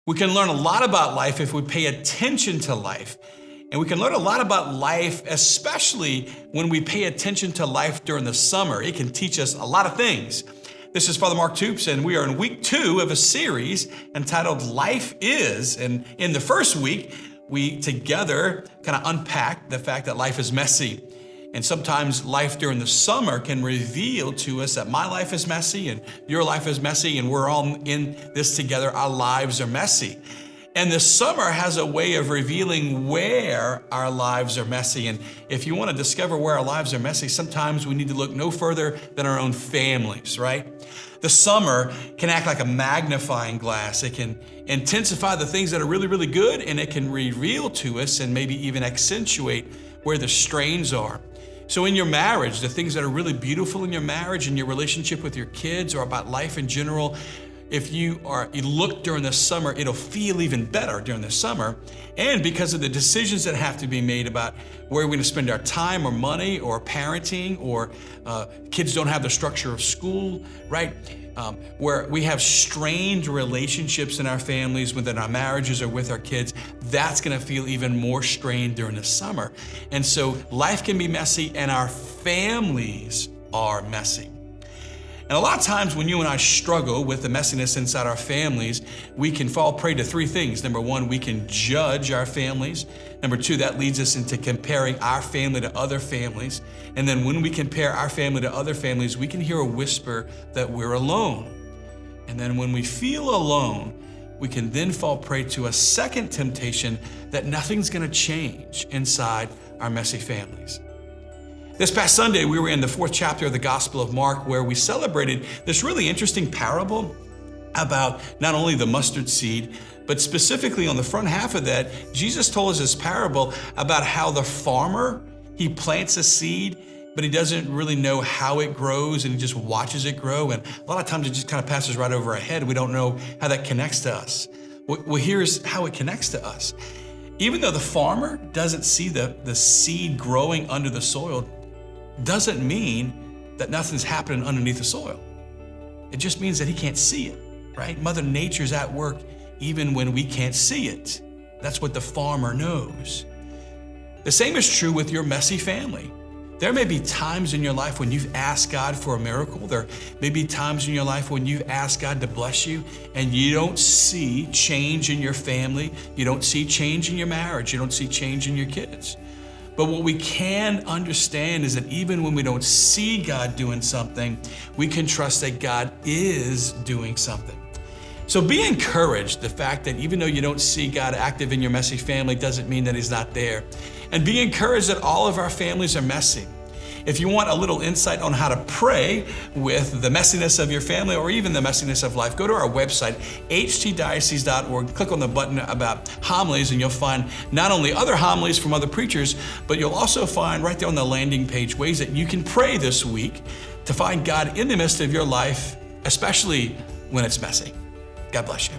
We can learn a lot about life if we pay attention to life. And we can learn a lot about life, especially when we pay attention to life during the summer. It can teach us a lot of things. This is Father Mark Toops, and we are in week 2 of a series entitled Life Is. And in the first week, we together kind of unpacked the fact that life is messy. And sometimes life during the summer can reveal to us that my life is messy and your life is messy, and we're all in this together. Our lives are messy. And the summer has a way of revealing where our lives are messy. And if you want to discover where our lives are messy, sometimes we need to look no further than our own families, right? The summer can act like a magnifying glass. It can intensify the things that are really, really good, and it can reveal to us and maybe even accentuate where the strains are. So in your marriage, the things that are really beautiful in your marriage and your relationship with your kids or about life in general, if you look during the summer, it'll feel even better during the summer. And because of the decisions that have to be made about where we're going to spend our time or money or parenting, or kids don't have the structure of school, right? Where we have strained relationships in our families, within our marriages or with our kids, that's going to feel even more strained during the summer. And so life can be messy, and our families are messy. And a lot of times when you and I struggle with the messiness inside our families, we can fall prey to 3 things. Number 1, we can judge our families. Number 2, that leads us into comparing our family to other families. And then when we compare our family to other families, we can hear a whisper that we're alone. And then when we feel alone, we can then fall prey to a second temptation that nothing's going to change inside our messy families. This past Sunday, we were in the 4th chapter of the Gospel of Mark, where we celebrated this really interesting parable about not only the mustard seed, but specifically on the front half of that, Jesus told us this parable about how the farmer, he plants a seed, but he doesn't really know how it grows, and he just watches it grow. And a lot of times it just kind of passes right over our head. We don't know how that connects to us. Well, here's how it connects to us. Even though the farmer doesn't see the seed growing under the soil, doesn't mean that nothing's happening underneath the soil. It just means that he can't see it, right? Mother Nature's at work even when we can't see it. That's what the farmer knows. The same is true with your messy family. There may be times in your life when you've asked God for a miracle. There may be times in your life when you've asked God to bless you, and you don't see change in your family. You don't see change in your marriage. You don't see change in your kids. But what we can understand is that even when we don't see God doing something, we can trust that God is doing something. So be encouraged. The fact that even though you don't see God active in your messy family doesn't mean that He's not there. And be encouraged that all of our families are messy. If you want a little insight on how to pray with the messiness of your family or even the messiness of life, go to our website, htdiocese.org, click on the button about homilies, and you'll find not only other homilies from other preachers, but you'll also find right there on the landing page ways that you can pray this week to find God in the midst of your life, especially when it's messy. God bless you.